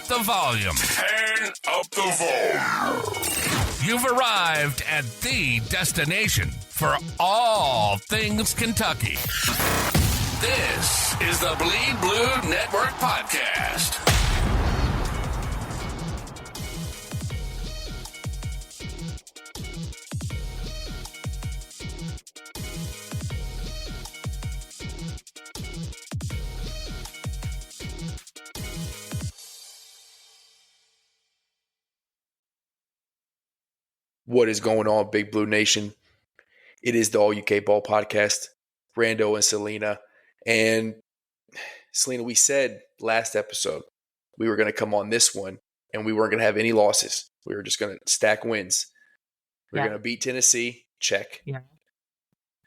the volume. Turn up the volume. You've arrived at the destination for all things Kentucky. This is the Bleed Blue Network Podcast. What is going on, Big Blue Nation? It is the All UK Ball Podcast. Rando and Selena. And Selena, we said last episode we were going to come on this one and we weren't going to have any losses. We were just going to stack wins. We were going to beat Tennessee, check. Yeah.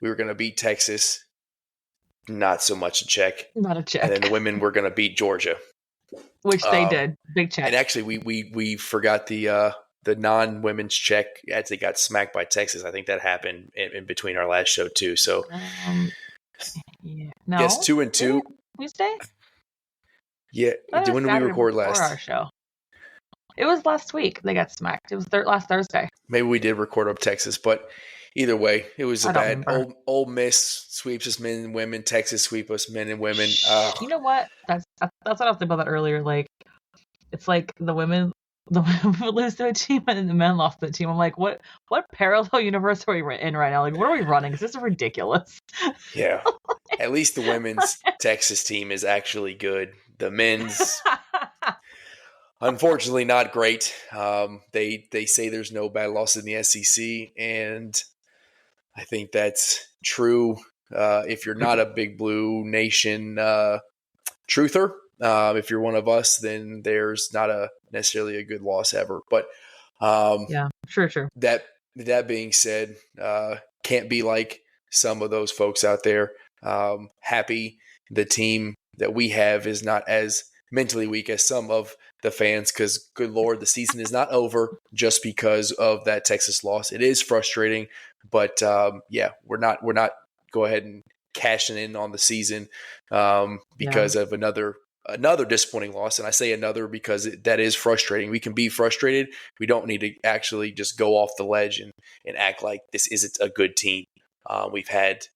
We were going to beat Texas, not so much a check. Not a check. And then the women were going to beat Georgia. Which they did. Big check. And actually, we forgot the non-women's check as they got smacked by Texas. I think that happened in between our last show too. So, yeah. No. yes, 2-2. Wednesday? Yeah. When did we record last? Our show. It was last week. They got smacked. It was last Thursday. Maybe we did record up Texas, but either way, it was a bad. Ole Miss sweeps us men and women. Texas sweep us men and women. You know what? That's what I was thinking about that earlier. Like, it's like the women would lose to a team and the men lost to a team. I'm like, what parallel universe are we in right now? Like, what are we running? This is ridiculous. Yeah. At least the women's Texas team is actually good. The men's, unfortunately, not great. They say there's no bad loss in the SEC, and I think that's true. If you're not a Big Blue Nation truther, if you're one of us, then there's not necessarily a good loss ever. But yeah, sure. That being said, can't be like some of those folks out there. Happy the team that we have is not as mentally weak as some of the fans, because good Lord, the season is not over just because of that Texas loss. It is frustrating, but we're not go ahead and cashing in on the season because of another disappointing loss. And I say another because that is frustrating. We can be frustrated. We don't need to actually just go off the ledge and act like this isn't a good team. We've had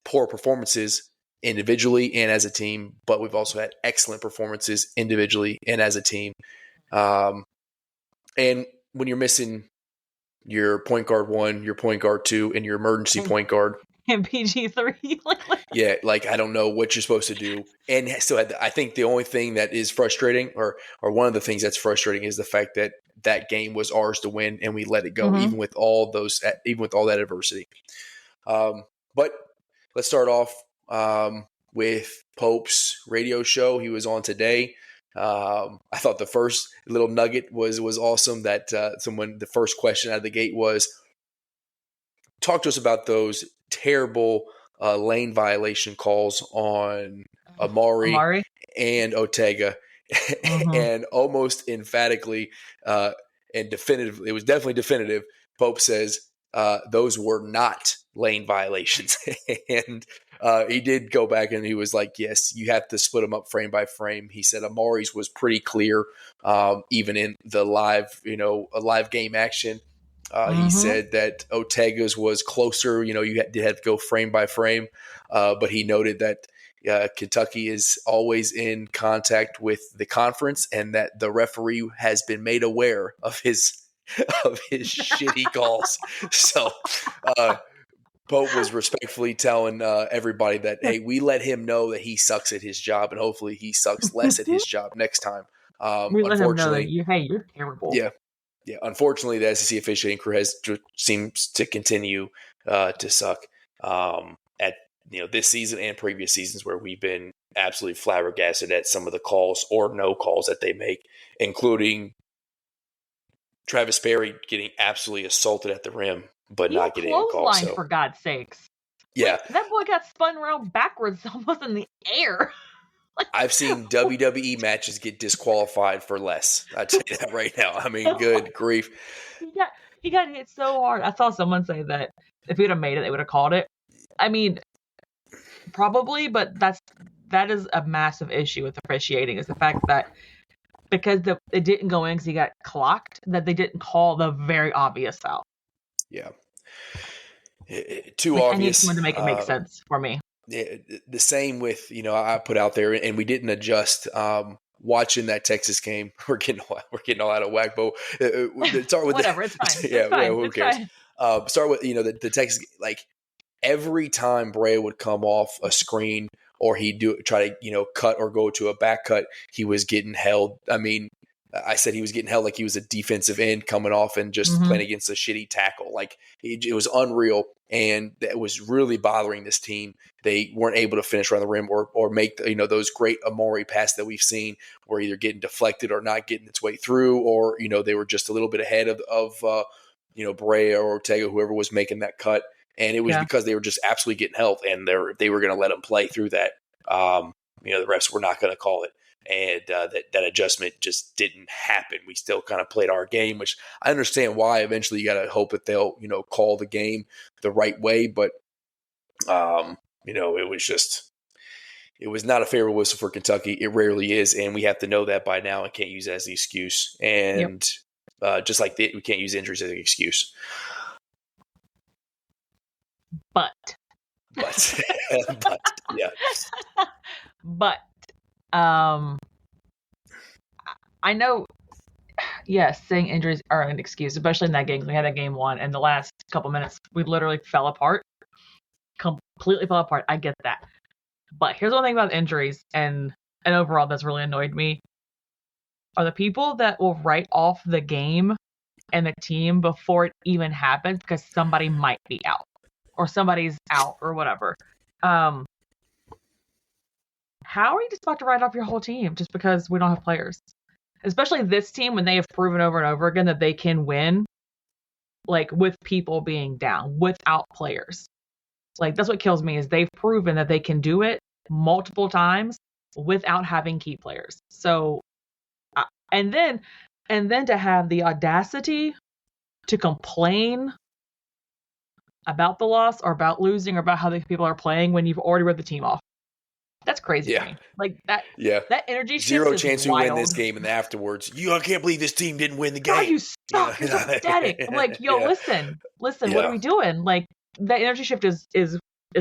poor performances individually and as a team, but we've also had excellent performances individually and as a team. And when you're missing your point guard 1, your point guard 2, and your emergency point guard, and PG3. Yeah, like I don't know what you're supposed to do. And so I think the only thing that is frustrating, or one of the things that's frustrating, is the fact that game was ours to win and we let it go, even with all that adversity. But let's start off with Pope's radio show he was on today. I thought the first little nugget was awesome. That the first question out of the gate was, talk to us about those terrible lane violation calls on Amari and Ortega. And almost emphatically and definitively, it was definitely definitive, Pope says those were not lane violations. And he did go back and he was like, yes, you have to split them up frame by frame. He said Amari's was pretty clear, even in the live game action. He said that Ortega's was closer. You did have to go frame by frame, but he noted that Kentucky is always in contact with the conference and that the referee has been made aware of his shitty calls. So Pope was respectfully telling everybody that, hey, we let him know that he sucks at his job, and hopefully he sucks less at his job next time. We let him know that you're terrible. Yeah. Unfortunately, the SEC officiating crew seems to continue to suck at this season and previous seasons, where we've been absolutely flabbergasted at some of the calls or no calls that they make, including Travis Perry getting absolutely assaulted at the rim, but not getting a call. So, for God's sakes. Yeah. That boy got spun around backwards almost in the air. I've seen WWE matches get disqualified for less. I'll tell you that right now. I mean, good grief. He got hit so hard. I saw someone say that if he would have made it, they would have called it. I mean, probably, but that is a massive issue with officiating, is the fact that because it didn't go in because he got clocked, that they didn't call the very obvious foul. Yeah. Too like, obvious. I need someone to make it make sense for me. Yeah, the same with, I put out there, and we didn't adjust. Watching that Texas game, we're getting all out of whack. But start with whatever, it's fine. Yeah, It's fine. who cares? Start with the Texas, like every time Bray would come off a screen or he'd try to cut or go to a back cut, he was getting held. I mean, I said he was getting held like he was a defensive end coming off and just playing against a shitty tackle. Like it was unreal, and that was really bothering this team. They weren't able to finish around the rim or make those great Amari passes that we've seen, where either getting deflected or not getting its way through, or they were just a little bit ahead of Bray or Ortega, whoever was making that cut, and it was because they were just absolutely getting held, and they were going to let them play through that. The refs were not going to call it. And that adjustment just didn't happen. We still kind of played our game, which I understand why. Eventually, you got to hope that they'll call the game the right way. But it was not a favorable whistle for Kentucky. It rarely is, and we have to know that by now and can't use it as the excuse. And just like we can't use injuries as an excuse. But yeah. But I know, yes, saying injuries are an excuse, especially in that game. We had that game 1, and the last couple minutes, we literally fell apart. Completely fell apart. I get that. But here's one thing about injuries, and overall that's really annoyed me, are the people that will write off the game and the team before it even happens because somebody might be out. Or somebody's out, or whatever. How are you just about to write off your whole team just because we don't have players? Especially this team, when they have proven over and over again that they can win, like with people being down, without players. Like, that's what kills me, is they've proven that they can do it multiple times without having key players. So, and then to have the audacity to complain about the loss or about losing or about how the people are playing when you've already read the team off. That's crazy to me. Like that. Yeah. That energy shift Zero is chance wild. we win this game, and afterwards, I can't believe this team didn't win the game. Oh, you suck. You're so pathetic. I'm like, listen. What are we doing? Like, that energy shift is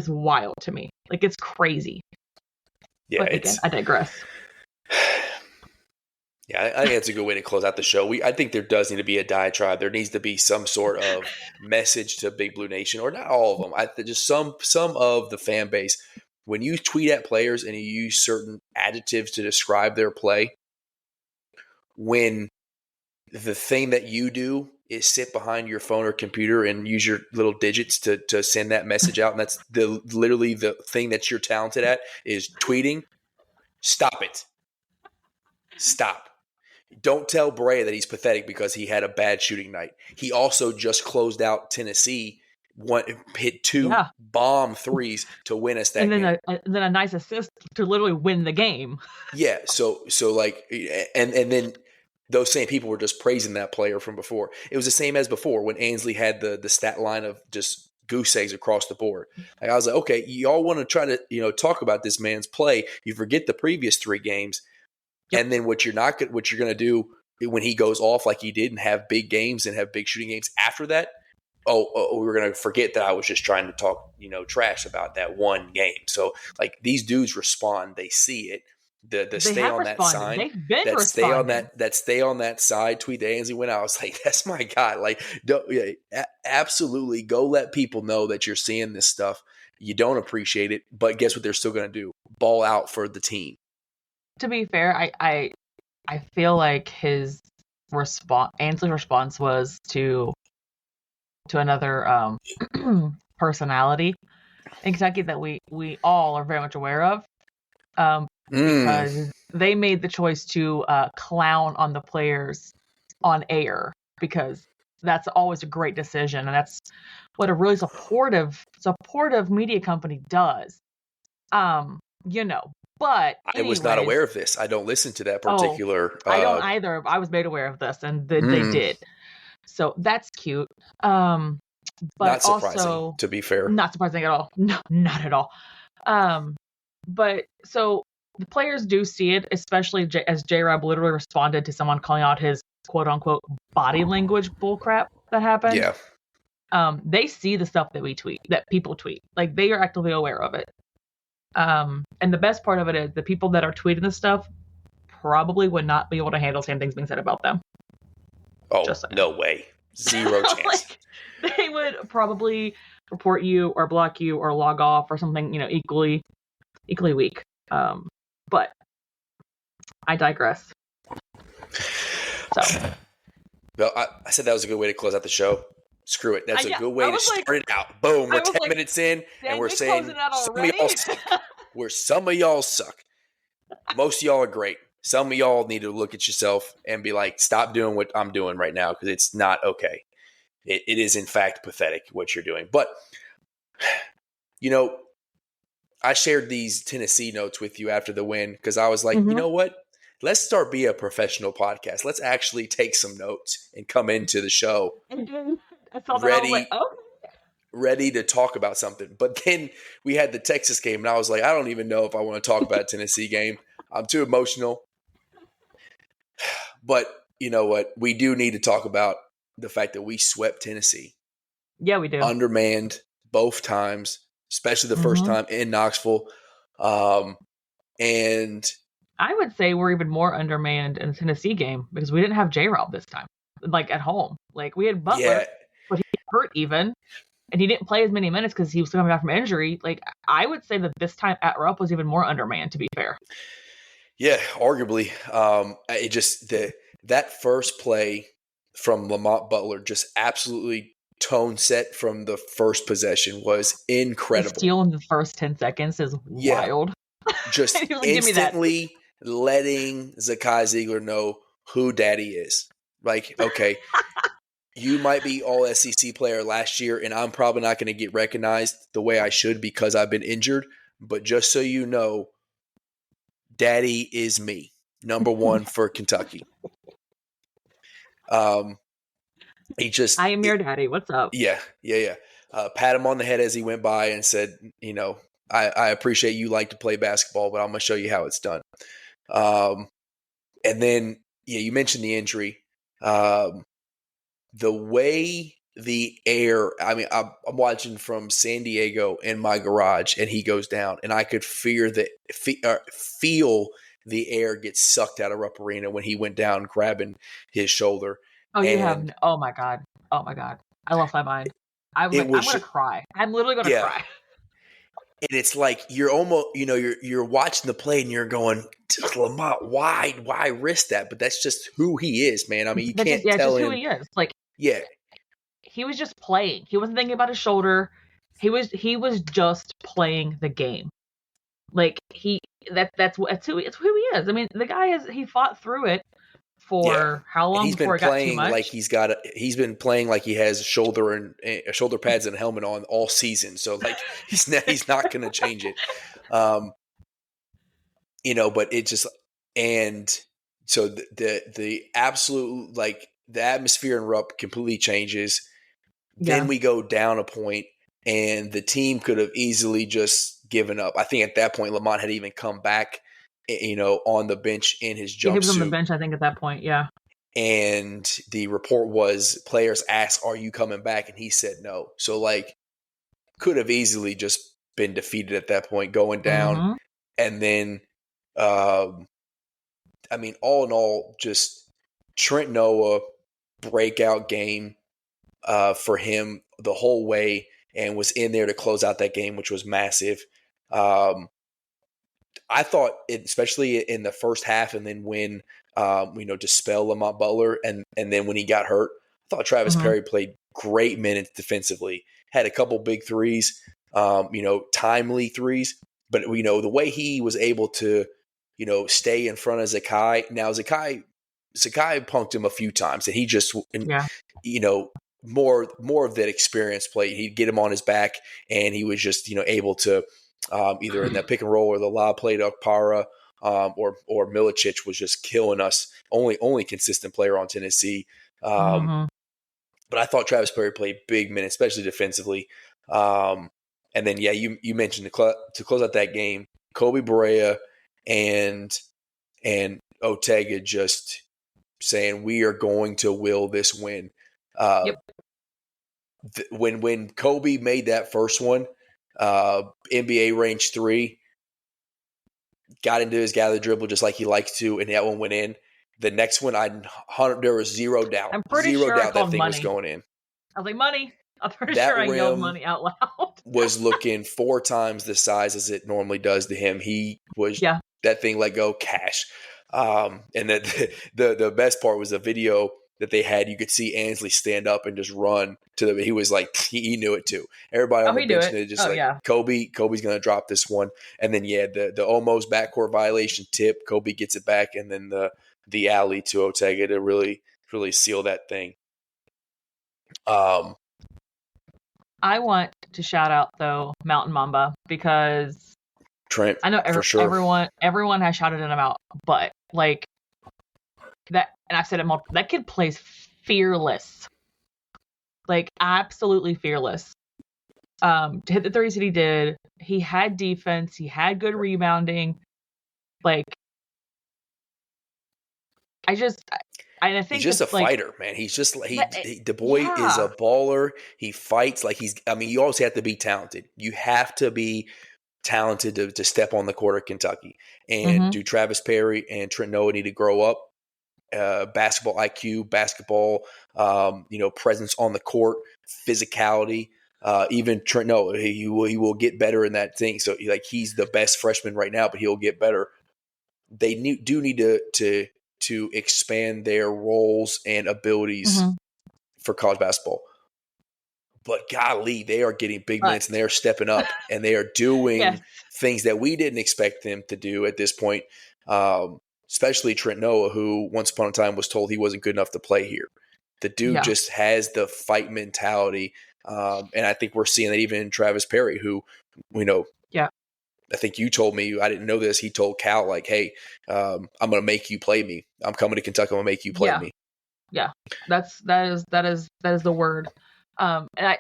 wild to me. Like, it's crazy. Yeah. But again, I digress. Yeah, I think that's a good way to close out the show. I think there does need to be a diatribe. There needs to be some sort of message to Big Blue Nation, or not all of them. Just some of the fan base. When you tweet at players and you use certain adjectives to describe their play, when the thing that you do is sit behind your phone or computer and use your little digits to send that message out, and that's literally the thing that you're talented at, is tweeting, stop it. Stop. Don't tell Bray that he's pathetic because he had a bad shooting night. He also just closed out Tennessee, hit 2 bomb threes to win us that game. And then a nice assist to literally win the game. Yeah, so like, and then those same people were just praising that player from before. It was the same as before when Ainsley had the stat line of just goose eggs across the board. Like, I was like, okay, y'all want to try to talk about this man's play. You forget the previous 3 games. Yep. And then what you're going to do when he goes off like he did and have big games and have big shooting games after that, we're going to forget that I was just trying to talk, trash about that one game. So, like, these dudes respond. They see it. The stay on that side. They've been responding. Stay on that side tweet that Ainsley went out. I was like, that's my guy. Like, absolutely go let people know that you're seeing this stuff. You don't appreciate it, but guess what they're still going to do? Ball out for the team. To be fair, I feel like his Ainsley's response was to another personality in Kentucky that we all are very much aware of, because they made the choice to clown on the players on air, because that's always a great decision, and that's what a really supportive media company does. But I was not aware of this. I don't listen to that particular. I don't either. I was made aware of this, and they did. So that's cute. But not surprising, also, to be fair. Not surprising at all. No, not at all. But so the players do see it, especially as J-Rob literally responded to someone calling out his quote unquote body language bullcrap that happened. Yeah. They see the stuff that we tweet, that people tweet. Like, they are actively aware of it. And the best part of it is the people that are tweeting this stuff probably would not be able to handle the same things being said about them. Oh, no way. Zero chance. Like, they would probably report you or block you or log off or something, equally weak. But I digress. So. Well, I said that was a good way to close out the show. Screw it. That's a good way to start it out. Boom. We're 10 minutes in, and we're saying some of y'all suck. Most of y'all are great. Some of y'all need to look at yourself and be like, stop doing what I'm doing right now because it's not okay. It is, in fact, pathetic what you're doing. But, I shared these Tennessee notes with you after the win because I was like, you know what? Let's start being a professional podcast. Let's actually take some notes and come into the show ready to talk about something. But then we had the Texas game, and I was like, I don't even know if I want to talk about a Tennessee game. I'm too emotional. But you know what? We do need to talk about the fact that we swept Tennessee. Yeah, we do. Undermanned both times, especially the first time in Knoxville. And I would say we're even more undermanned in the Tennessee game because we didn't have J-Rob this time, like at home. Like, we had Butler, but he hurt even, and he didn't play as many minutes because he was coming back from injury. Like, I would say that this time at Rupp was even more undermanned, to be fair. Yeah, arguably. It just that first play from Lamont Butler, just absolutely tone set from the first possession, was incredible. The steal in the first 10 seconds is wild. Just like, instantly letting Zakai Ziegler know who daddy is. Like, okay, you might be all SEC player last year, and I'm probably not going to get recognized the way I should because I've been injured. But just so you know, daddy is me, number one for Kentucky. I am your daddy. What's up? Yeah. Pat him on the head as he went by and said, I appreciate you like to play basketball, but I'm going to show you how it's done. And then, you mentioned the injury. The way the air, I mean, I'm watching from San Diego in my garage, and he goes down, and I could feel the air get sucked out of Rupp Arena when he went down grabbing his shoulder. Oh, oh my God. I lost my mind. I'm going to cry. I'm literally going to cry. And it's like you're almost, you're watching the play and you're going, Lamont, why risk that? But that's just who he is, man. I mean, you can't tell him. Who he is. Like, yeah, he was just playing. He wasn't thinking about his shoulder. He was just playing the game. Like, that's who he is. I mean, the guy he fought through it for how long before it got too much? Like he's been playing like he has shoulder pads and a helmet on all season. So like he's not going to change it. But it just, and so the absolute, like, the atmosphere in Rupp completely changes. Yeah. Then we go down a point, and the team could have easily just given up. I think at that point Lamont had even come back, on the bench in his jumpsuit. He was on the bench, I think, at that point, yeah. And the report was players asked, "Are you coming back?" And he said no. So, like, could have easily just been defeated at that point, going down. Mm-hmm. And then, all in all, just Trent Noah, breakout game for him the whole way, and was in there to close out that game, which was massive. I thought, especially in the first half, and then when to spell Lamont Butler, and then when he got hurt, I thought Travis Perry played great minutes defensively. Had a couple big threes, timely threes, but the way he was able to, stay in front of Zakai. Now Zakai punked him a few times, and he just, more of that experience play. He'd get him on his back, and he was just, able to. Either in that pick and roll or the lob play to Okpara, or Milicic was just killing us. Only consistent player on Tennessee. But I thought Travis Perry played big minutes, especially defensively. And then, you mentioned to close out that game, Kobe Barea and Ortega just saying we are going to will this win. Yep. When Kobe made that first one, NBA range 3, got into his gather dribble just like he likes to, and that one went in. The next one, there was zero doubt. I'm pretty zero sure doubt I called that thing money. was going in. I was like, money. I'm pretty That sure I yelled rim money out loud. was looking 4 times the size as it normally does to him. He was that thing let go cash. And the best part was the video that they had. You could see Ansley stand up and just run to the. He was like he knew it too. Everybody on the bench knew it. Just Kobe's going to drop this one. And then the almost backcourt violation tip. Kobe gets it back, and then the alley to Ortega to really seal that thing. I want to shout out though Mountain Mamba because Trent, I know everyone has shouted him out, but like that, and I've said it multiple. That kid plays fearless, like absolutely fearless. To hit the threes that he did, he had defense, he had good rebounding. Like, I think he's just a fighter, man. He's just the boy is a baller. He fights like you always have to be talented. You have to be talented to step on the court of Kentucky. And do Travis Perry and Trent Noah need to grow up? Basketball IQ, basketball, presence on the court, physicality. Even Trent Noah, he will get better in that thing. So he's the best freshman right now, but he'll get better. They do need to expand their roles and abilities for college basketball. But golly, they are getting big minutes and they are stepping up and they are doing things that we didn't expect them to do at this point. Especially Trent Noah, who once upon a time was told he wasn't good enough to play here. The dude just has the fight mentality. And I think we're seeing that even in Travis Perry, who I think you told me, I didn't know this. He told Cal, like, hey, I'm going to make you play me. I'm coming to Kentucky. I'm going to make you play me. Yeah. That is the word. And I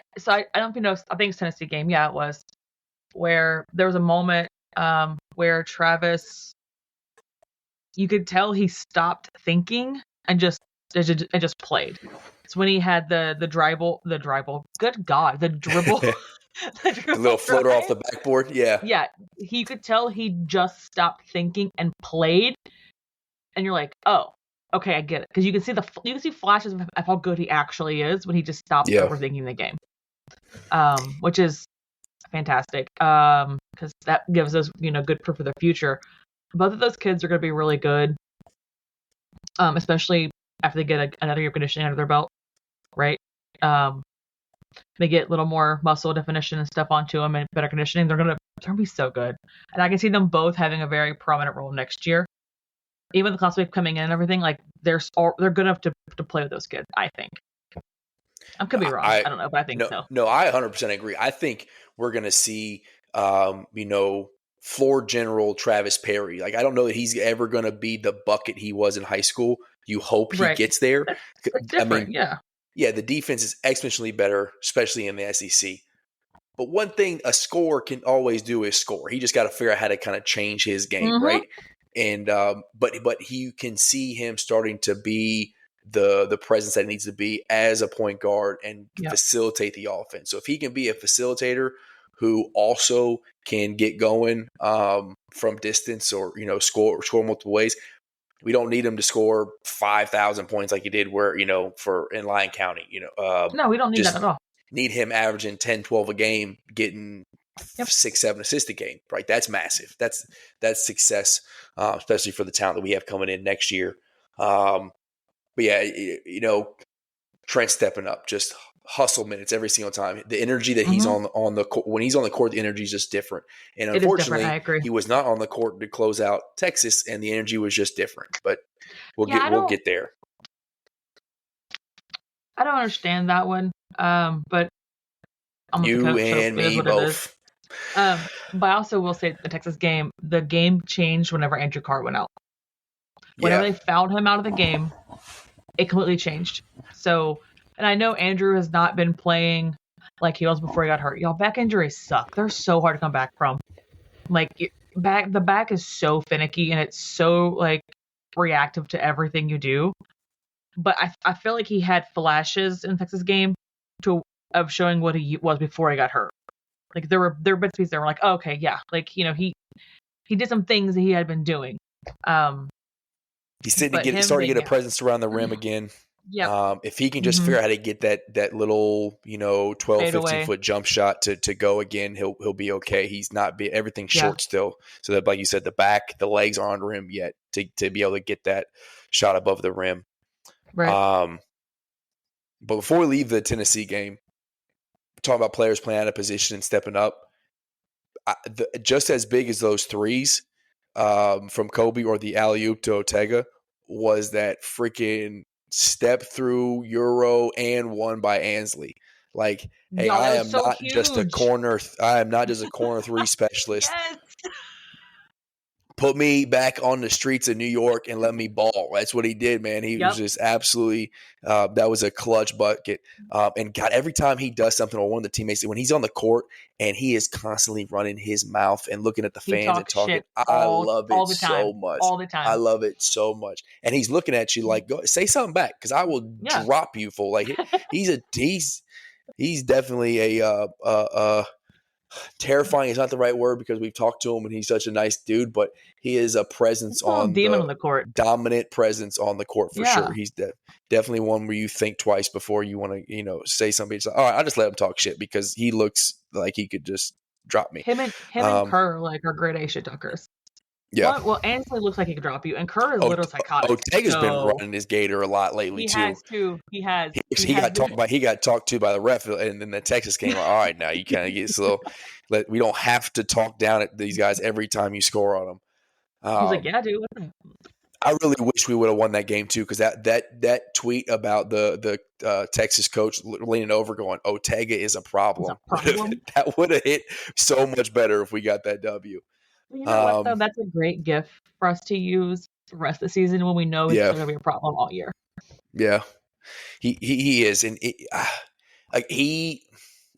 don't think I think it's Tennessee game. Yeah, it was where there was a moment, where Travis, you could tell he stopped thinking and just played. It's when he had the dribble. Good God, the dribble. The little floater off the backboard. Yeah. Yeah. He could tell he just stopped thinking and played. And you're like, oh, okay, I get it. Because you can see flashes of how good he actually is when he just stops overthinking the game. Which is fantastic. Because that gives us, good proof of the future. Both of those kids are going to be really good. Especially after they get another year of conditioning under their belt. Right? They get a little more muscle definition and stuff onto them and better conditioning. They're gonna be so good, and I can see them both having a very prominent role next year. Even the class wave coming in and everything, like they're good enough to play with those kids. I think. I could be wrong. I don't know, but I think so. No, I 100% agree. I think we're gonna see, floor general Travis Perry. Like I don't know that he's ever gonna be the bucket he was in high school. You hope he gets there. That's different, Yeah, the defense is exponentially better, especially in the SEC. But one thing a scorer can always do is score. He just got to figure out how to kind of change his game, right? And but you can see him starting to be the presence that he needs to be as a point guard and facilitate the offense. So if he can be a facilitator who also can get going from distance or score multiple ways. We don't need him to score 5,000 points like he did for in Lyon County. No, we don't need that at all. Need him averaging 10, 12 a game, getting 6, 7 assists a game, right? That's massive. That's success, especially for the talent that we have coming in next year. But yeah, Trent stepping up, just hustle minutes every single time. The energy that he's on the court, when he's on the court, the energy is just different. And unfortunately, he was not on the court to close out Texas, and the energy was just different. But we'll get there. I don't understand that one, but you and me both. But I also will say the Texas game, the game changed whenever Andrew Carr went out. Whenever they fouled him out of the game, it completely changed. So. And I know Andrew has not been playing like he was before he got hurt. Y'all, back injuries suck. They're so hard to come back from. Like, the back is so finicky and it's so like reactive to everything you do. But I feel like he had flashes in Texas game of showing what he was before he got hurt. Like there were bits and pieces that were like, oh, okay, yeah, like he did some things that he had been doing. He's starting to get a presence around the rim again. Yeah. If he can just figure out how to get that little 12, 15-foot jump shot to go again, he'll be okay. He's not everything's short still. So that, like you said, the legs aren't on the rim yet to be able to get that shot above the rim. Right. But before we leave the Tennessee game, talking about players playing out of position and stepping up, just as big as those threes from Kobe or the alley-oop to Ortega was that freaking step through Euro and one by Ansley. Like, hey, I am not just a corner three specialist. Yes. Put me back on the streets of New York and let me ball. That's what he did, man. He was just absolutely that was a clutch bucket. And God, every time he does something, or one of the teammates, when he's on the court and he is constantly running his mouth and looking at the fans and talking, I love it so much. All the time. I love it so much. And he's looking at you like, go say something back, because I will drop you, fool. Like he's definitely a terrifying is not the right word, because we've talked to him and he's such a nice dude, but he is a presence on the court, dominant presence on the court for sure. He's definitely one where you think twice before you want to, say something. It's like, all right, I'll just let him talk shit, because he looks like he could just drop me. Him and Kerr are grade A shit talkers. Yeah. Well, Ansley looks like he could drop you, and Kerr is literally psychotic. Ortega's been running his gator a lot lately too. He has. He got talked to by the ref, and then the Texas game. Like, all right, now you kind of get slow. We don't have to talk down at these guys every time you score on them. He's like, yeah, dude. I really wish we would have won that game too, because that tweet about the Texas coach leaning over going, Ortega is a problem. That would have hit so much better if we got that W. You know what, though? That's a great gift for us to use the rest of the season when we know it's going to be a problem all year. Yeah, he is, and all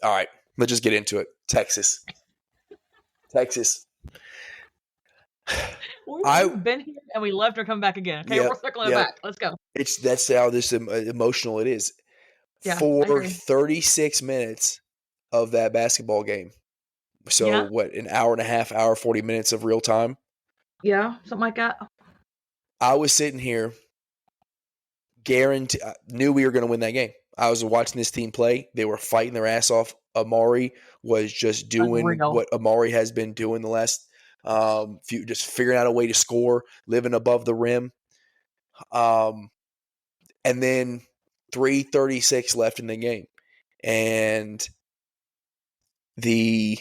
right. Let's just get into it. Texas. We've been here and we left or come back again. Okay, we're circling it back. Let's go. That's how this emotional it is. Yeah, for 36 minutes of that basketball game. So what, an hour and a half, hour, 40 minutes of real time? Yeah, something like that. I was sitting here, knew we were going to win that game. I was watching this team play. They were fighting their ass off. Amari was just doing what Amari has been doing the last just figuring out a way to score, living above the rim. And then 3:36 left in the game. And the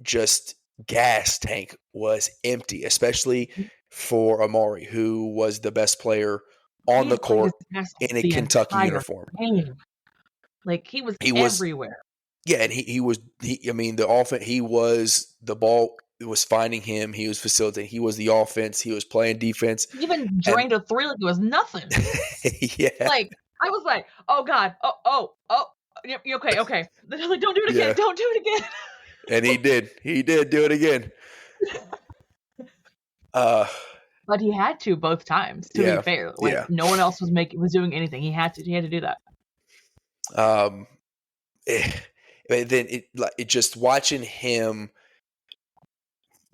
just gas tank was empty, especially for Amari, who was the best player on the court in a Kentucky uniform. Like he was everywhere. Yeah, and the offense, the ball was finding him. He was facilitating. He was the offense. He was playing defense. He even drained a three like it was nothing. Yeah. Like, I was like, oh, God. Oh. Okay. They're like, don't do it again. Yeah. Don't do it again. And he did. He did do it again. But he had to both times, to be fair. Like, no one else was doing anything. He had to do that. Then it just watching him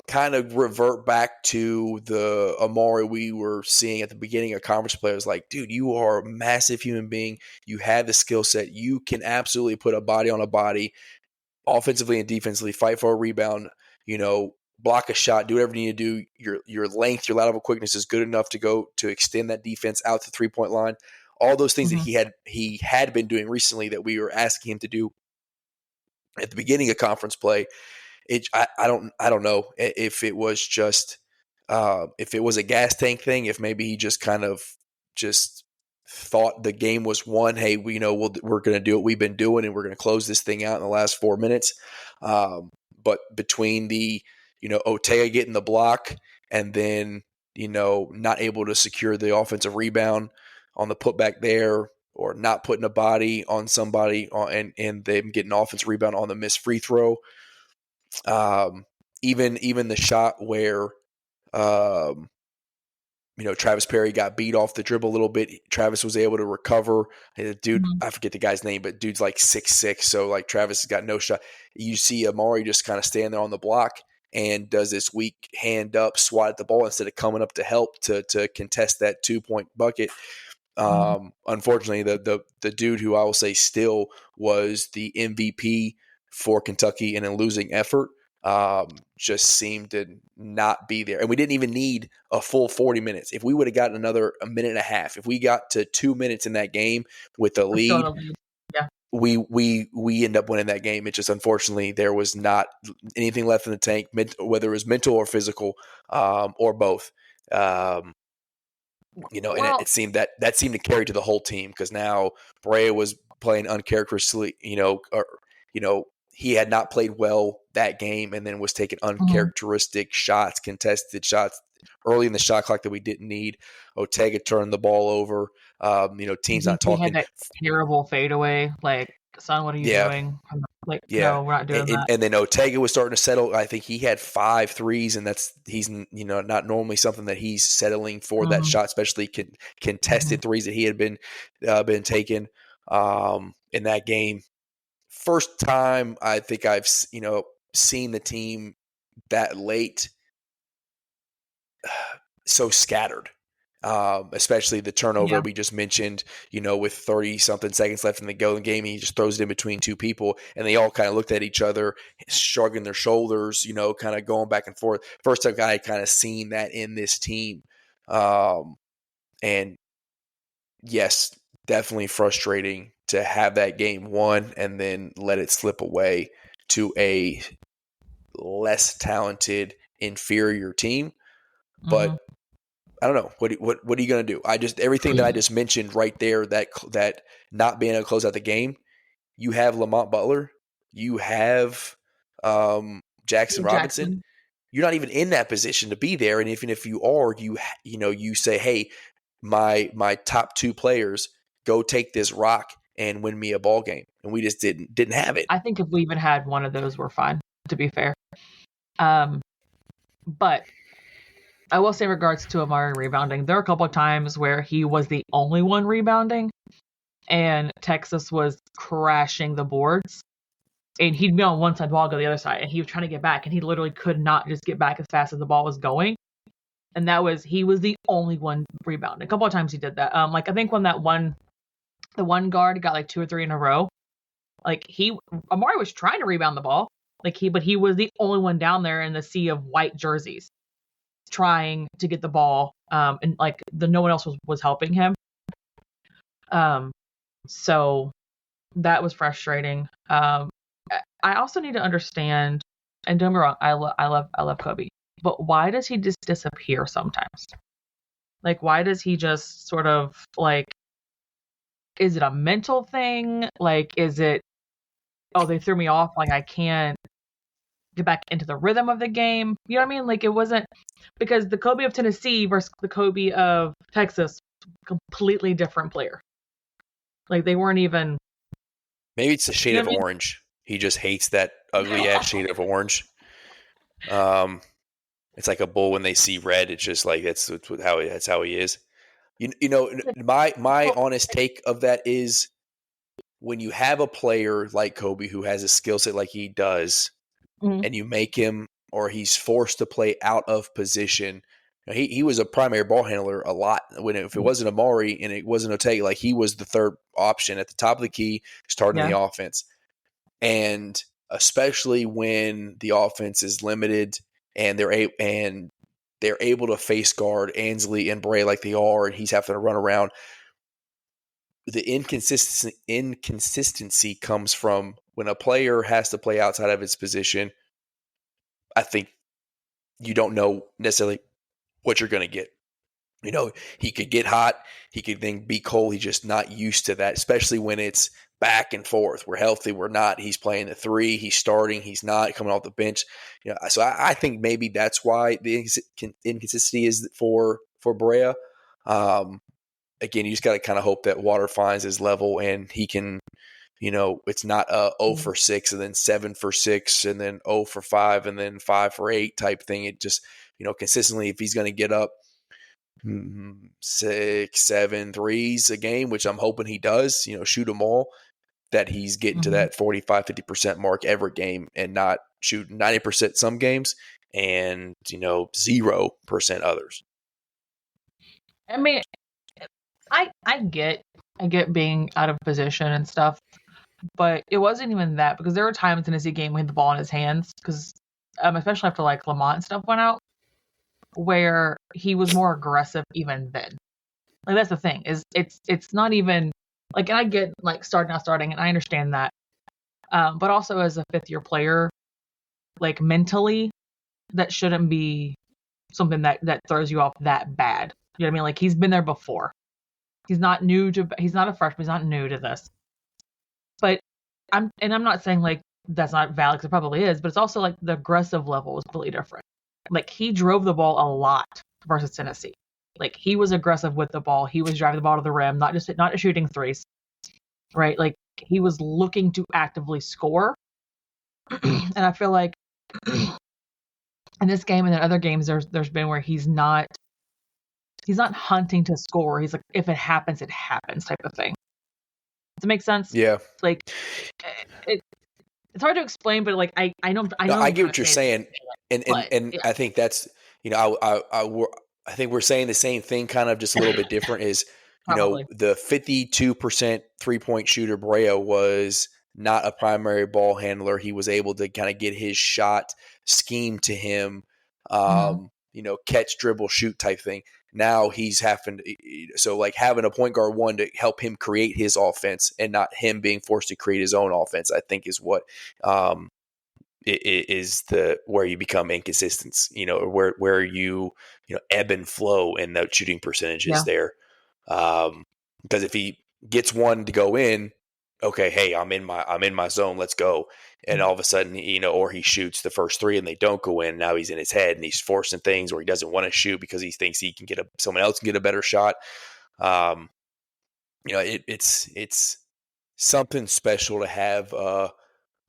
kind of revert back to the Amari we were seeing at the beginning of conference play. I was like, dude, you are a massive human being. You have the skill set. You can absolutely put a body on a body, offensively and defensively, fight for a rebound, block a shot, do whatever you need to do. Your length, your lateral quickness is good enough to extend that defense out to 3-point line. All those things that he had been doing recently that we were asking him to do at the beginning of conference play. I don't know if it was just if it was a gas tank thing, if maybe he just kind of just thought the game was won. Hey, we're going to do what we've been doing, and we're going to close this thing out in the last 4 minutes. But between the Ortega getting the block and then not able to secure the offensive rebound on the putback there, or not putting a body on somebody and them getting offensive rebound on the missed free throw. even the shot where Travis Perry got beat off the dribble a little bit. Travis was able to recover. The dude, I forget the guy's name, but dude's like 6'6", so like Travis has got no shot. You see Amari just kind of stand there on the block and does this weak hand up swat at the ball instead of coming up to help to contest that 2-point bucket. Unfortunately, the dude who I will say still was the MVP for Kentucky in a losing effort just seemed to not be there. And we didn't even need a full 40 minutes. If we would have gotten a minute and a half, if we got to 2 minutes in that game with the lead, yeah, we end up winning that game. It just, unfortunately, there was not anything left in the tank, whether it was mental or physical, or both. And it seemed that seemed to carry to the whole team, because now Brea was playing uncharacteristically, he had not played well that game and then was taking uncharacteristic shots, contested shots early in the shot clock that we didn't need. Ortega turned the ball over. Team's not talking. He had that terrible fadeaway. Like, son, what are you doing? Like, no, we're not doing that. And then Ortega was starting to settle. I think he had 5 threes, and he's not normally something that he's settling for that shot, especially contested threes that he had been taking in that game. First time I think I've seen the team that late so scattered, especially the turnover we just mentioned. With 30-something seconds left in the game, he just throws it in between 2 people, and they all kind of looked at each other, shrugging their shoulders, kind of going back and forth. First time I had kind of seen that in this team, and yes, definitely frustrating to have that game won and then let it slip away to a less talented, inferior team. But I don't know. What are you going to do? Everything that I just mentioned right there, that not being able to close out the game, you have Lamont Butler, you have Jackson Robinson. You're not even in that position to be there, and even if you are, you say, hey, my top 2 players, go take this rock and win me a ball game, and we just didn't have it. I think if we even had one of those, we're fine, to be fair. But I will say, in regards to Amari rebounding, there are a couple of times where he was the only one rebounding, and Texas was crashing the boards, and he'd be on one side, ball go the other side, and he was trying to get back, and he literally could not just get back as fast as the ball was going. And he was the only one rebounding. A couple of times he did that. I think when the one guard got like 2 or 3 in a row, like Amari was trying to rebound the ball, but he was the only one down there in the sea of white jerseys trying to get the ball, and no one else was helping him. So that was frustrating. I also need to understand, and don't get me wrong, I love Kobe, but why does he just disappear sometimes? Like, why does he just sort of is it a mental thing? Like, is it, they threw me off, I can't get back into the rhythm of the game? You know what I mean? It wasn't, because the Kobe of Tennessee versus the Kobe of Texas, completely different player. They weren't even. Maybe it's a shade of orange. He just hates that ugly ass shade of orange. It's like a bull when they see red. It's just like that's how he is. My honest take of that is, when you have a player like Kobe who has a skill set like he does, and you make him, or he's forced to play out of position. He was a primary ball handler a lot. If it wasn't Amari and it wasn't Ortega, he was the third option at the top of the key, starting the offense. And especially when the offense is limited and they're able to face guard Ansley and Bray like they are, and he's having to run around. The inconsistency comes from when a player has to play outside of his position. I think you don't know necessarily what you're going to get. He could get hot. He could then be cold. He's just not used to that, especially when it's back and forth. We're healthy. We're not. He's playing the 3. He's starting. He's not coming off the bench. So I think maybe that's why the inconsistency is for Brea. Again, you just got to kind of hope that water finds his level and he can it's not a 0 for 6 and then 7 for 6 and then 0 for 5 and then 5 for 8 type thing. It just, consistently, if he's going to get up 6, 7 threes a game, which I'm hoping he does, shoot them all, that he's getting to that 45, 50% mark every game and not shooting 90% some games and, 0% others. I mean, I get being out of position and stuff, but it wasn't even that, because there were times in Tennessee game when he had the ball in his hands, because especially after like Lamont and stuff went out, where he was more aggressive even then. Like, that's the thing, is it's not even like, and I get like starting, and I understand that, but also as a fifth year player, like mentally, that shouldn't be something that throws you off that bad. You know what I mean? Like, he's been there before. He's not a freshman. He's not new to this. But I'm not saying like that's not valid, because it probably is, but it's also like the aggressive level is completely different. Like, he drove the ball a lot versus Tennessee. Like, he was aggressive with the ball. He was driving the ball to the rim, not just shooting threes, right? Like, he was looking to actively score. And I feel like in this game and in other games, there's been where he's not hunting to score. He's like, if it happens, it happens type of thing. Does it make sense? Yeah. Like, it's hard to explain, but like, I know. I get what you're saying, and yeah. I think that's, I think we're saying the same thing, kind of just a little bit different. Is the 52% 3-point shooter Brea was not a primary ball handler. He was able to kind of get his shot scheme to him, catch, dribble, shoot type thing. Now he's having having a point guard one to help him create his offense and not him being forced to create his own offense, I think is what is where you become inconsistent, where you ebb and flow in the shooting percentages there. Because if he gets one to go in, okay, hey, I'm in my zone, let's go. And all of a sudden, or he shoots the first three and they don't go in. Now he's in his head and he's forcing things, or he doesn't want to shoot because he thinks he can someone else can get a better shot. It's something special to have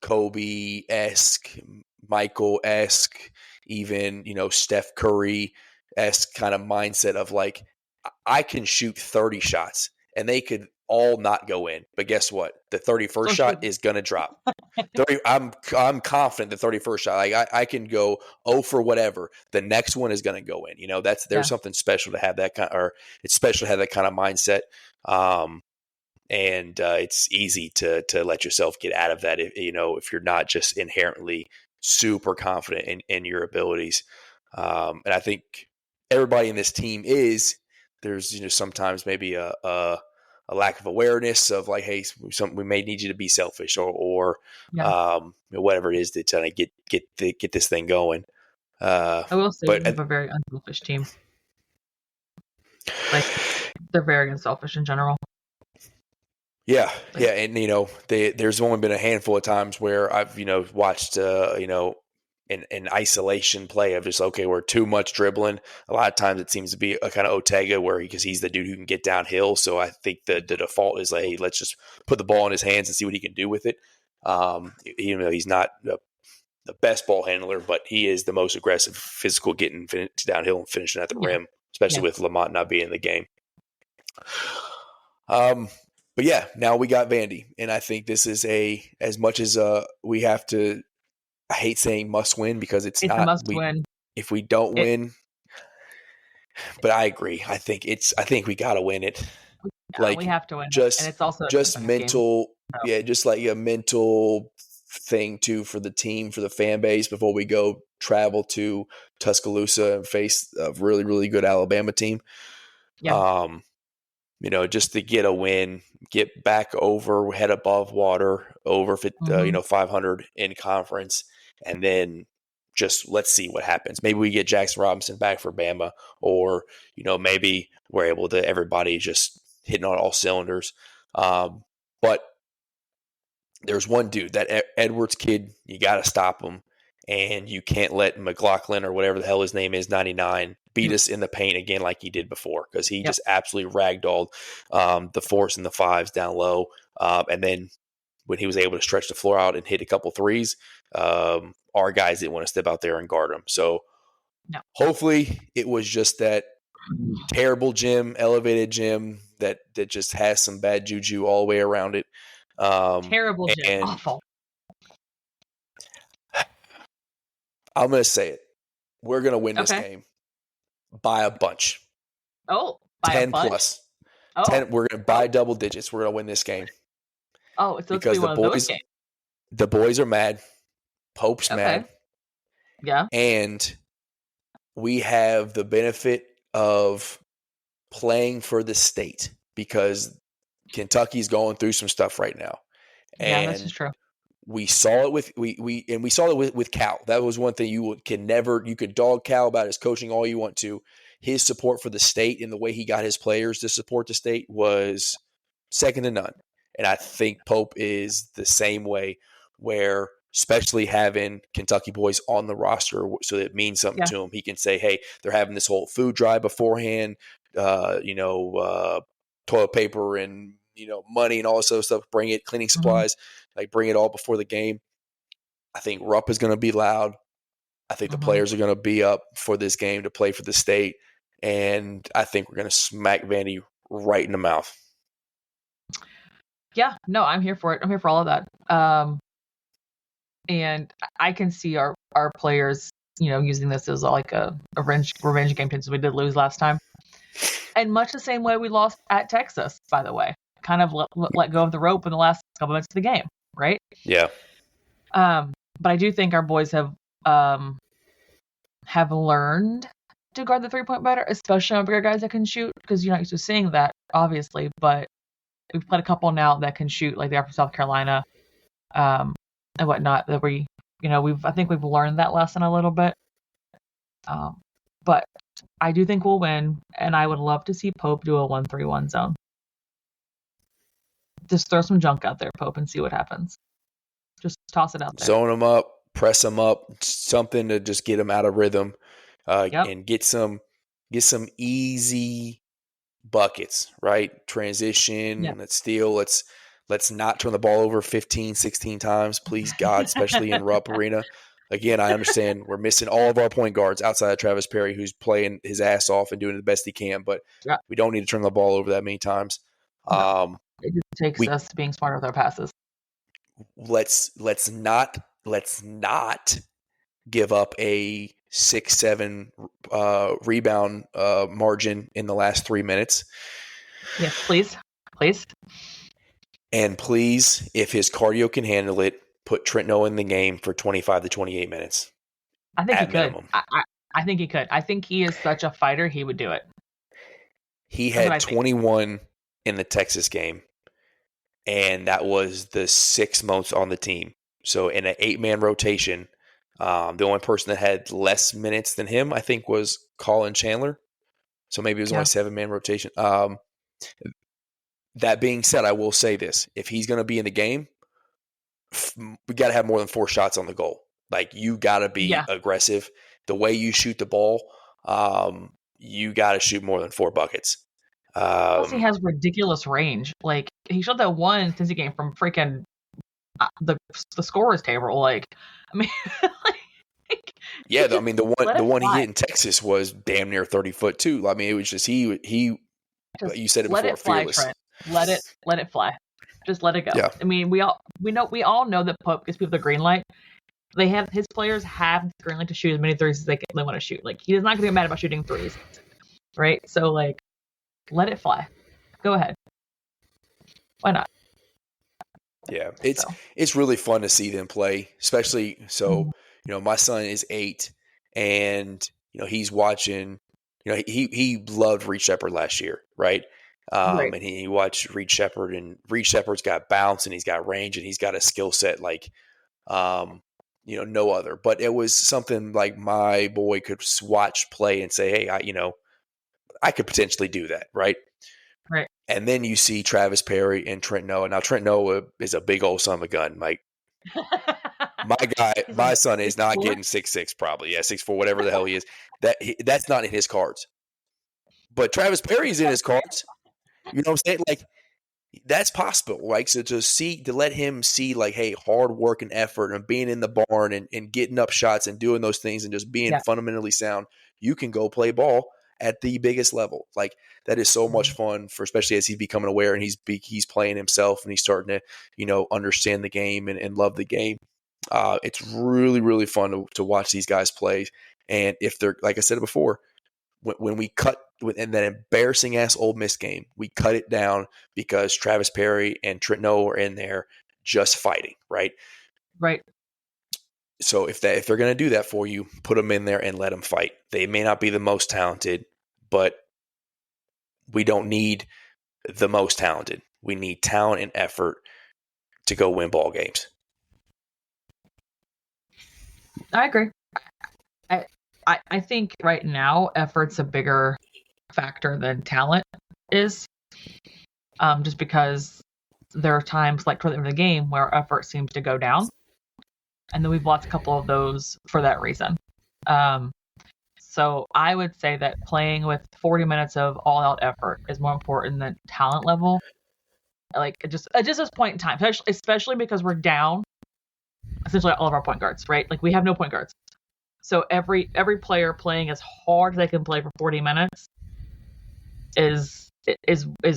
Kobe-esque, Michael-esque, even, Steph Curry-esque kind of mindset of like, I can shoot 30 shots and they could all not go in. But guess what? The 31st shot is going to drop. I'm confident the 31st shot, like I can go 0 for whatever. The next one is going to go in. There's something special to have that it's special to have that kind of mindset. And it's easy to let yourself get out of that if you're not just inherently super confident in your abilities. And I think everybody in this team there's sometimes maybe a lack of awareness of like, hey, we may need you to be selfish or whatever it is to kind of get this thing going. I will say we have a very unselfish team. Like, they're very unselfish in general. Yeah, and there's only been a handful of times where I've watched an isolation play of just, okay, we're too much dribbling. A lot of times it seems to be a kind of Ortega because he's the dude who can get downhill. So I think the default is like, hey, let's just put the ball in his hands and see what he can do with it. Even though he's not the best ball handler, but he is the most aggressive, physical, getting downhill and finishing at the rim, especially with Lamont not being in the game. But yeah, now we got Vandy, and I think this is as much as we have to. I hate saying must win because it's not a must win. If we don't win, but I agree. I think we got to win it. We have to win. And it's also just mental, just like a mental thing too for the team, for the fan base before we go travel to Tuscaloosa and face a really, really good Alabama team. Yeah. Just to get a win, get back over, head above water, over 500 in conference, and then just let's see what happens. Maybe we get Jackson Robinson back for Bama, or maybe we're able to everybody just hitting on all cylinders. But there's one dude, that Edwards kid, you got to stop him, and you can't let McLaughlin or whatever the hell his name is, 99. Beat us in the paint again like he did before, because he just absolutely ragdolled the 4s and the 5s down low. And then when he was able to stretch the floor out and hit a couple threes, our guys didn't want to step out there and guard him. So hopefully it was just that terrible gym, elevated gym that just has some bad juju all the way around it. Terrible gym, awful. I'm going to say it. We're going to win this game by a bunch. Oh, by 10 a bunch? plus. Oh. 10. We're going to by double digits. We're going to win this game. Oh, so it's going to be one of those games. The boys are mad. Pope's mad. Yeah. And we have the benefit of playing for the state because Kentucky's going through some stuff right now. Yeah, this is true. We saw it with Cal. That was one thing you could dog Cal about his coaching all you want to. His support for the state and the way he got his players to support the state was second to none. And I think Pope is the same way, where especially having Kentucky boys on the roster so that it means something to him. He can say, hey, they're having this whole food drive beforehand, toilet paper and, money and all this other stuff. Bring it, cleaning supplies, bring it all before the game. I think Rupp is going to be loud. I think the players are going to be up for this game to play for the state. And I think we're going to smack Vandy right in the mouth. Yeah, no, I'm here for it. I'm here for all of that. And I can see our players, using this as like a revenge game since we did lose last time. And much the same way we lost at Texas, by the way. Kind of let go of the rope in the last couple minutes of the game, right? Yeah. But I do think our boys have learned to guard the 3-point better, especially on bigger guys that can shoot, because you're not used to seeing that, obviously. But we've played a couple now that can shoot, like they are from South Carolina, and whatnot. That I think we've learned that lesson a little bit. But I do think we'll win, and I would love to see Pope do a 1-3-1 zone. Just throw some junk out there, Pope, and see what happens. Just toss it out there. Zone them up, press them up, something to just get them out of rhythm, and get some easy buckets, right? Transition, let's steal, let's not turn the ball over 15, 16 times, please God, especially in Rupp Arena. Again, I understand we're missing all of our point guards outside of Travis Perry, who's playing his ass off and doing the best he can, but we don't need to turn the ball over that many times. No. It just takes us being smarter with our passes. Let's not give up a 6-7 rebound margin in the last 3 minutes. Yes, please. And please, if his cardio can handle it, put Trentno in the game for 25 to 28 minutes. I think he could. I think he could. I think he is such a fighter, he would do it. He had 21 in the Texas game, and that was the 6th most on the team. So in an 8-man rotation, the only person that had less minutes than him, I think, was Colin Chandler. So maybe it was only a 7-man rotation. That being said, I will say this. If he's going to be in the game, we got to have more than 4 shots on the goal. Like, you got to be aggressive. The way you shoot the ball, you got to shoot more than 4 buckets. Plus, he has ridiculous range. Like, he shot that one Cincy game from freaking the scorer's table. Like, I mean, the one he hit in Texas was damn near 30 foot too. I mean, it was just he. You said it before. Let it fly, fearless. Trent. Let it fly. Just let it go. Yeah. I mean, we all know that Pope gives people the green light. His players have the green light to shoot as many threes as they want to shoot. Like, he is not going to get mad about shooting threes, right? So, like, let it fly. Go ahead. Why not? Yeah, it's really fun to see them play, especially my son is 8, and he's watching. He loved Reed Shepherd last year, right? Right. And he watched Reed Shepherd, and Reed Shepherd's got bounce, and he's got range, and he's got a skill set like no other. But it was something like my boy could watch play and say, hey, I could potentially do that, right? Right. And then you see Travis Perry and Trent Noah. Now, Trent Noah is a big old son of a gun. Like, my son is not getting 6'6", probably. Yeah, 6'4", whatever the hell he is. That's not in his cards. But Travis Perry's in his cards. You know what I'm saying? Like, That's possible. Like, so to let him see, like, hey, hard work and effort and being in the barn and getting up shots and doing those things and just being fundamentally sound, you can go play ball at the biggest level. Like, that is so much fun for, especially as he's becoming aware and he's playing himself and he's starting to, understand the game and love the game. It's really, really fun to watch these guys play. And if they're, like I said before, when we cut in that embarrassing ass Ole Miss game, we cut it down because Travis Perry and Trent Noah are in there just fighting, right? Right. So if they're going to do that for you, put them in there and let them fight. They may not be the most talented, but we don't need the most talented. We need talent and effort to go win ball games. I agree. I think right now effort's a bigger factor than talent is, just because there are times like toward the end of the game where our effort seems to go down, and then we've lost a couple of those for that reason. So I would say that playing with 40 minutes of all-out effort is more important than talent level. Like just at this point in time, especially because we're down essentially all of our point guards, right? Like we have no point guards. So every player playing as hard as they can play for 40 minutes is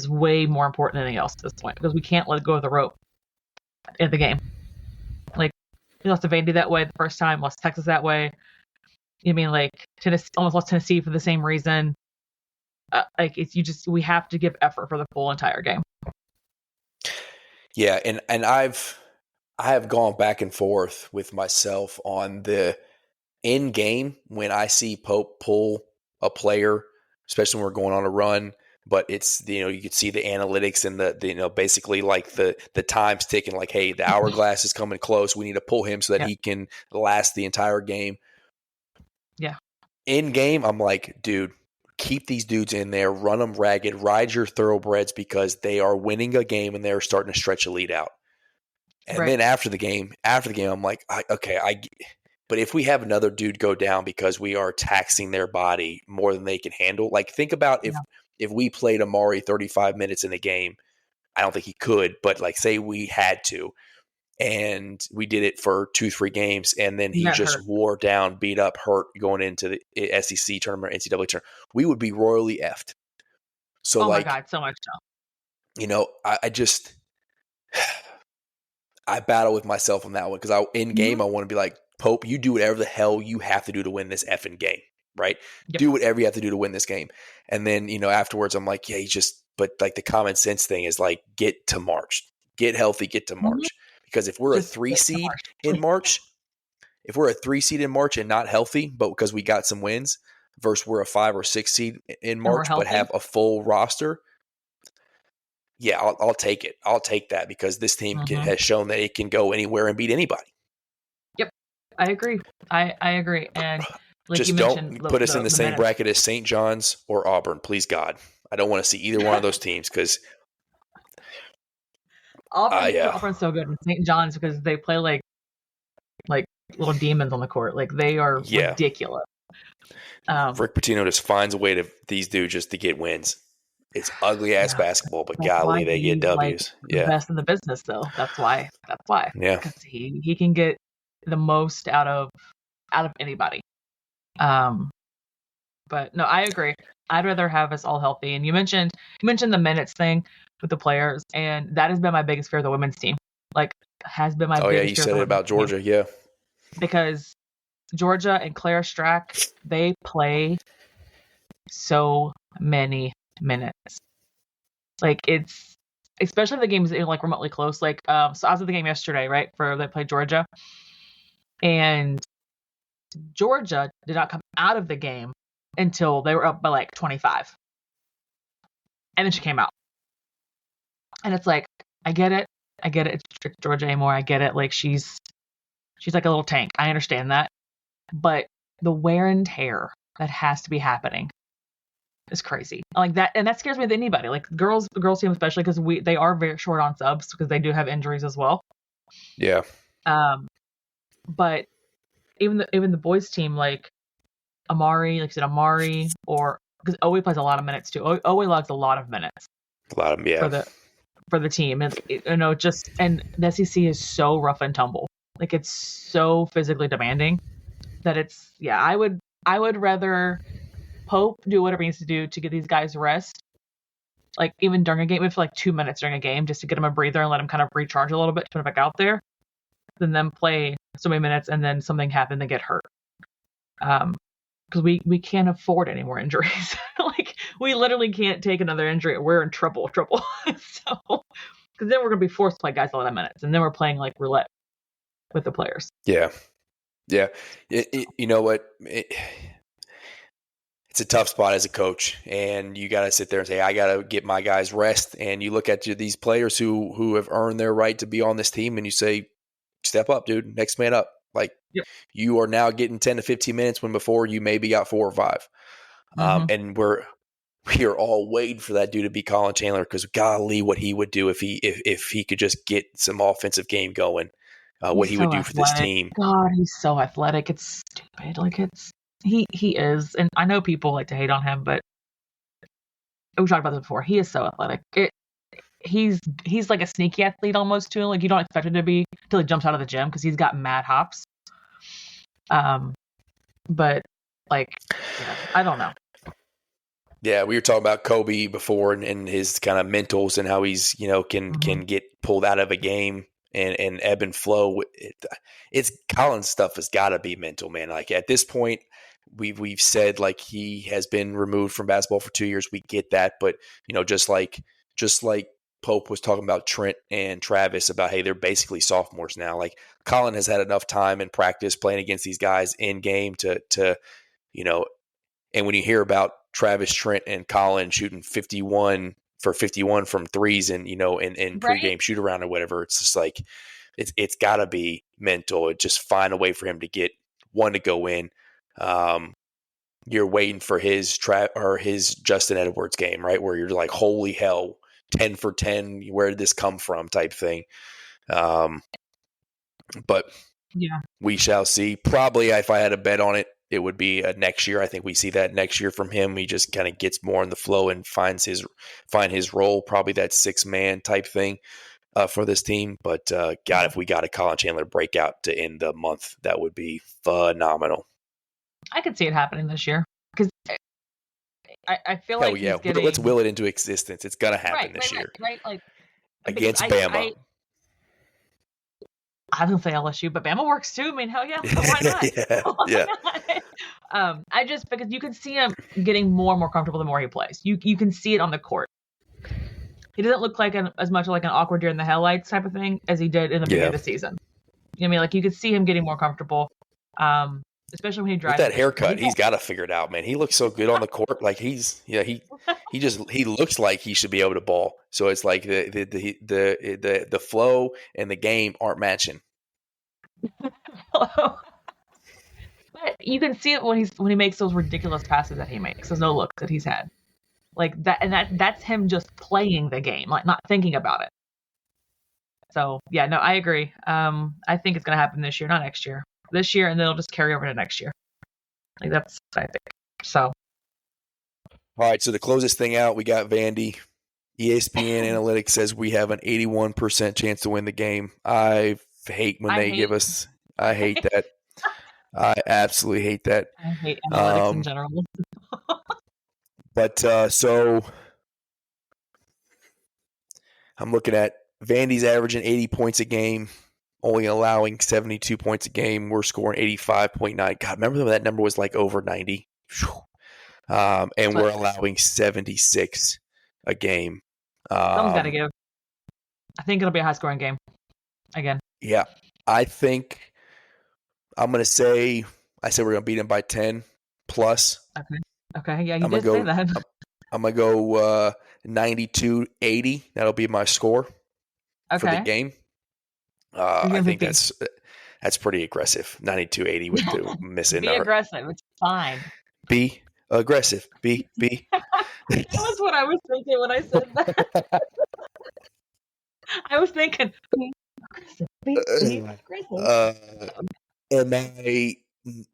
way more important than anything else at this point, because we can't let go of the rope in the game. Like we lost to Vandy that way the first time, lost Texas that way. You mean like Tennessee, almost lost Tennessee for the same reason. We have to give effort for the full entire game. Yeah, and I have gone back and forth with myself on the in game when I see Pope pull a player, especially when we're going on a run. But it's, you could see the analytics and the basically like the time's ticking, like, hey, the hourglass is coming close. We need to pull him so that he can last the entire game. Yeah. In game, I'm like, dude, keep these dudes in there, run them ragged, ride your thoroughbreds, because they are winning a game and they're starting to stretch a lead out. And then after the game, I'm like, but if we have another dude go down because we are taxing their body more than they can handle, like think about if we played Amari 35 minutes in a game. I don't think he could, but like say we had to, and we did it for 2-3 games, and then he just wore down, beat up, hurt going into the SEC tournament, NCAA tournament, we would be royally effed. So my God, so much so. I battle with myself on that one, because in game I want to be like, Pope, you do whatever the hell you have to do to win this effing game, right? Yep. Do whatever you have to do to win this game. And then, afterwards I'm like, yeah, but like the common sense thing is like, get to March, get healthy, get to March. Because if we're a 3 seed in March, and not healthy, but because we got some wins, versus we're a 5 or 6 seed in March, but have a full roster, yeah, I'll take it. I'll take that, because this team has shown that it can go anywhere and beat anybody. Yep, I agree. I agree. And like just you don't put us in the same bracket as St. John's or Auburn, please God. I don't want to see either one of those teams, because Auburn's so good, and St. John's, because they play like little demons on the court. Like they are ridiculous. Rick Pitino just finds a way to these dudes just to get wins. It's ugly ass basketball, but golly, they get W's. The best in the business, though. That's why. Yeah, because he can get the most out of anybody. But no, I agree. I'd rather have us all healthy. And you mentioned the minutes thing with the players, and that has been my biggest fear of the women's team. Like, has been my biggest fear. Oh yeah, you said it about Georgia, yeah. Because Georgia and Clara Strack, they play so many minutes. Like, it's, especially if the game is like remotely close. Like, so I was at the game yesterday, right, for they played Georgia, and Georgia did not come out of the game until they were up by like 25, and then she came out. And it's like, I get it. It's Georgia Amore. I get it. Like she's like a little tank. I understand that, but the wear and tear that has to be happening is crazy. Like that, and that scares me with anybody. Like girls team especially, because they are very short on subs, because they do have injuries as well. Yeah. But even the boys team, like Amari, like you said, Amari, or because Owe plays a lot of minutes too. Owe logs a lot of minutes. A lot of them, yeah. for the team. And and the SEC is so rough and tumble. Like it's so physically demanding that I would rather Pope do whatever he needs to do to get these guys rest. Like even during a game, maybe for like 2 minutes during a game, just to get them a breather and let them kind of recharge a little bit to put it back out there, than them play so many minutes and then something happen, they get hurt. Because we can't afford any more injuries. Like we literally can't take another injury. We're in trouble. So because then we're gonna be forced to play guys a lot of minutes, and then we're playing like roulette with the players. Yeah. You know what? It's a tough spot as a coach, and you got to sit there and say, I got to get my guys rest. And you look at these players who have earned their right to be on this team, and you say, step up, dude, next man up. Like you are now getting 10 to 15 minutes when before you maybe got 4 or 5. And we are all waiting for that dude to be Colin Chandler, because golly, what he would do if he could just get some offensive game going, what he would do for this team. God, he's so athletic. It's stupid. Like he is, and I know people like to hate on him, but we talked about this before. He is so athletic. He's like a sneaky athlete almost too. Like you don't expect him to be until he jumps out of the gym because he's got mad hops. But like, I don't know. Yeah, we were talking about Kobe before and his kind of mentals and how he's can get pulled out of a game and ebb and flow. It's Colin's stuff has got to be mental, man. Like at this point, we've said like he has been removed from basketball for 2 years. We get that, but just like Pope was talking about Trent and Travis about, hey, they're basically sophomores now. Like Colin has had enough time in practice playing against these guys in game to and when you hear about Travis, Trent, and Colin shooting 51 for 51 from threes and in pregame shoot around or whatever, it's just like it's got to be mental. Just find a way for him to get one to go in. You're waiting for his Justin Edwards game, right? Where you're like, holy hell, 10 for 10, where did this come from type thing. But yeah, we shall see. Probably if I had a bet on it, it would be next year. I think we see that next year from him. He just kind of gets more in the flow and find his role, probably that 6-man type thing for this team. But God, if we got a Colin Chandler breakout to end the month, that would be phenomenal. I could see it happening this year because I feel like yeah, let's will it into existence. It's gonna happen this year, right? Like against Bama. I was gonna say LSU, but Bama works too. I mean, hell yeah, why not? yeah. I just because you can see him getting more and more comfortable the more he plays. You can see it on the court. He doesn't look like as much like an awkward deer in the headlights type of thing as he did in the beginning of the season. You know what I mean? Like you could see him getting more comfortable. Especially when he drives. With that haircut, he's got to figure it out, man. He looks so good on the court. Like he looks like he should be able to ball. So it's like the flow and the game aren't matching. But you can see it when he makes those ridiculous passes that he makes, those no looks that he's had, like that, and that's him just playing the game, like not thinking about it. So yeah, no, I agree. I think it's gonna happen this year, not next year. This year, and then it'll just carry over to next year. Like that's what I think. So, all right. So to close this thing out, we got Vandy. ESPN Analytics says we have an 81% chance to win the game. I hate when they give us. I hate that. I absolutely hate that. I hate analytics in general. But so I'm looking at Vandy's averaging 80 points a game. Only allowing 72 points a game. We're scoring 85.9. God, remember when that number was like over 90? And we're allowing 76 a game. Someone's got to give. I think it'll be a high-scoring game again. Yeah. I think I'm going to say we're going to beat them by 10 plus. Okay. Yeah, you did say that. I'm going to go 92-80. That'll be my score for the game. I think that's pretty aggressive. 92-80 with the missing. Be aggressive. It's fine. Be aggressive. Be. That was what I was thinking when I said that. I was thinking, be aggressive. Be aggressive. And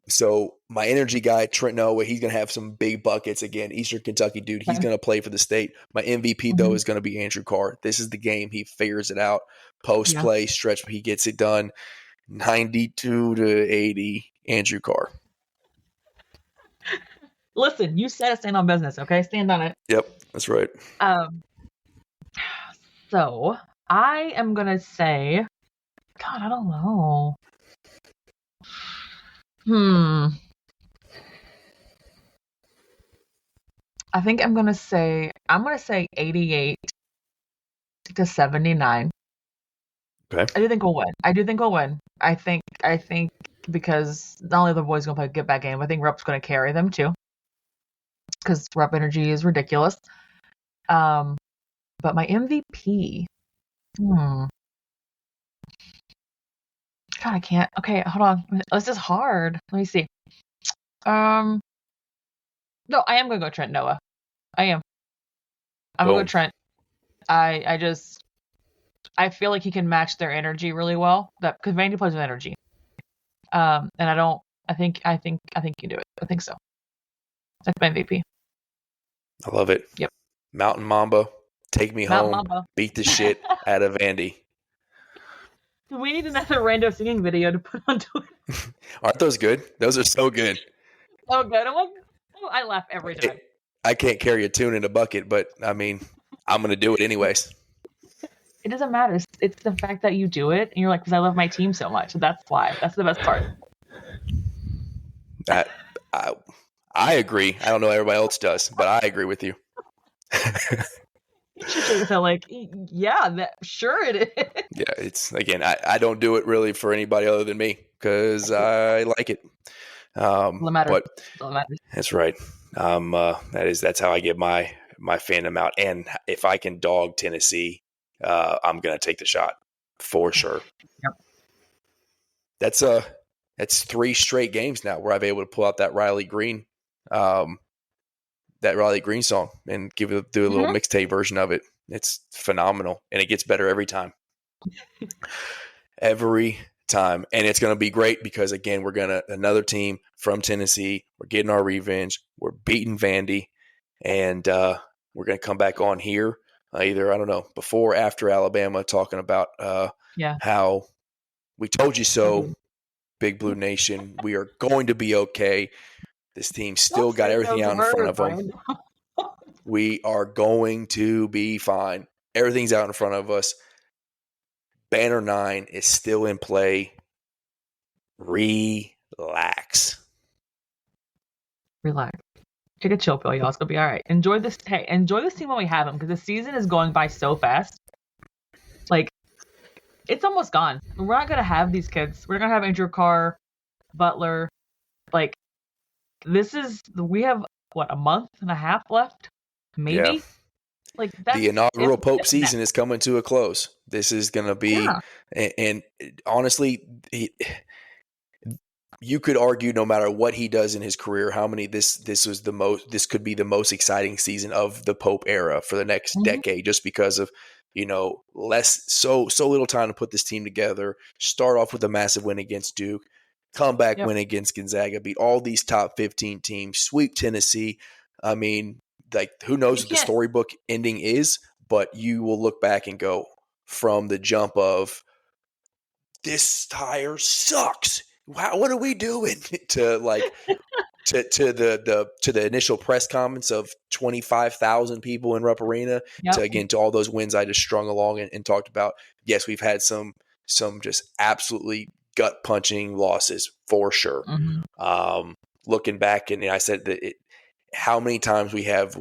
So my energy guy, Trent Noah, he's going to have some big buckets again. Eastern Kentucky dude, he's Okay. going to play for the state. My MVP, though, is going to be Andrew Carr. This is the game. He figures it out. Post play, stretch, he gets it done. 92 to 80, Andrew Carr. Listen, you said stand on business, okay? Stand on it. Yep, that's right. So I am gonna say, God, I don't know. I think I'm gonna say 88 to 79. Okay. I do think we'll win. I think because not only are the boys gonna play a get back game, I think Rep's gonna carry them too. Because Rep energy is ridiculous. But my MVP. God, I can't. Okay, hold on. This is hard. Let me see. No, I am gonna go Trent Noah. I am. I'm gonna go Trent. I feel like he can match their energy really well. That because Vandy plays with energy. And I think you can do it. I think so. That's my MVP. I love it. Yep. Mountain Mamba, take me Mountain home. Mamba. Beat the shit out of Vandy. We need another rando singing video to put on Twitter. Aren't those good? Those are so good. Oh, good. I'm like, I laugh every time. I can't carry a tune in a bucket, but I mean, I'm going to do it anyways. It doesn't matter. It's the fact that you do it, and you're like, because I love my team so much. That's why. That's the best part. I agree. I don't know everybody else does, but I agree with you. So like, yeah, sure it is. Yeah, it's again. I don't do it really for anybody other than me because I like it. But that's right. That's how I get my fandom out. And if I can dog Tennessee, I'm gonna take the shot for sure. Yep. That's 3 straight games now where I've been able to pull out that Riley Green song and do a little mixtape version of it. It's phenomenal, and it gets better every time. Every time, and it's going to be great because again, another team from Tennessee. We're getting our revenge. We're beating Vandy, and we're going to come back on here either, I don't know, before or after Alabama, talking about how we told you so. Big Blue Nation, we are going to be okay. This team still got everything out in front of them. We are going to be fine. Everything's out in front of us. Banner 9 is still in play. Relax. Take a chill pill, y'all. It's gonna be all right. Enjoy this. Hey, enjoy this team while we have them, because the season is going by so fast. Like, it's almost gone. We're not gonna have these kids. We're gonna have Andrew Carr, Butler. Like, we have a month and a half left, maybe. Yeah. Like the inaugural Pope season is coming to a close. This is gonna be, and honestly, you could argue no matter what he does in his career, how many this could be the most exciting season of the Pope era for the next decade, just because of so little time to put this team together. Start off with a massive win against Duke, come back win against Gonzaga, beat all these top 15 teams, sweep Tennessee. I mean, like, who knows what the storybook ending is, but you will look back and go from the jump of this tire sucks. Wow, what are we doing? to like to the initial press comments of 25,000 people in Rupp Arena, to all those wins I just strung along and talked about. Yes, we've had some just absolutely gut punching losses for sure. Looking back, and I said that how many times we have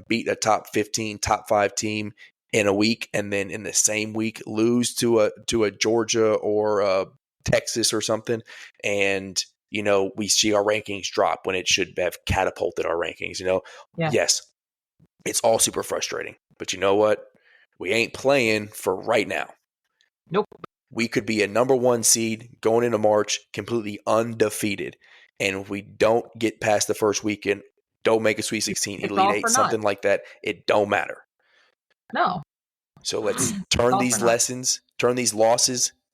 beat a top 15, top 5 team in a week, and then in the same week lose to a Georgia or a Texas or something, and we see our rankings drop when it should have catapulted our rankings. Yes, it's all super frustrating, but you know what? We ain't playing for right now. Nope. We could be a number 1 seed going into March, completely undefeated, and if we don't get past the first weekend, don't make a Sweet 16, Elite 8, something like that, it don't matter. No. So let's turn these losses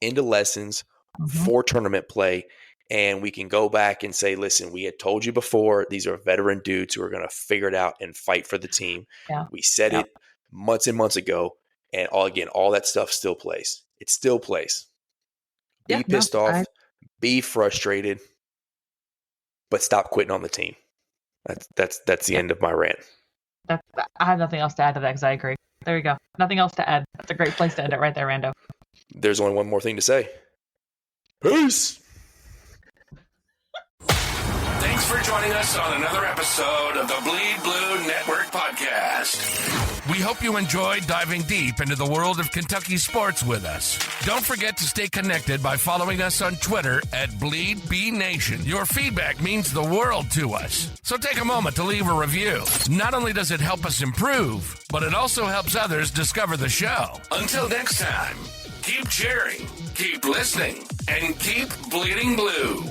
into lessons for tournament play, and we can go back and say, listen, we had told you before, these are veteran dudes who are going to figure it out and fight for the team. Yeah. We said it months and months ago, and all that stuff still plays. It still plays. Be pissed off, be frustrated, but stop quitting on the team. That's the end of my rant. I have nothing else to add to that because I agree. There you go. Nothing else to add. That's a great place to end it right there, Rando. There's only one more thing to say. Peace. Thanks for joining us on another episode of the Bleed Blue Network podcast. We hope you enjoyed diving deep into the world of Kentucky sports with us. Don't forget to stay connected by following us on Twitter at BleedBNation. Your feedback means the world to us. So take a moment to leave a review. Not only does it help us improve, but it also helps others discover the show. Until next time, keep cheering, keep listening, and keep bleeding blue.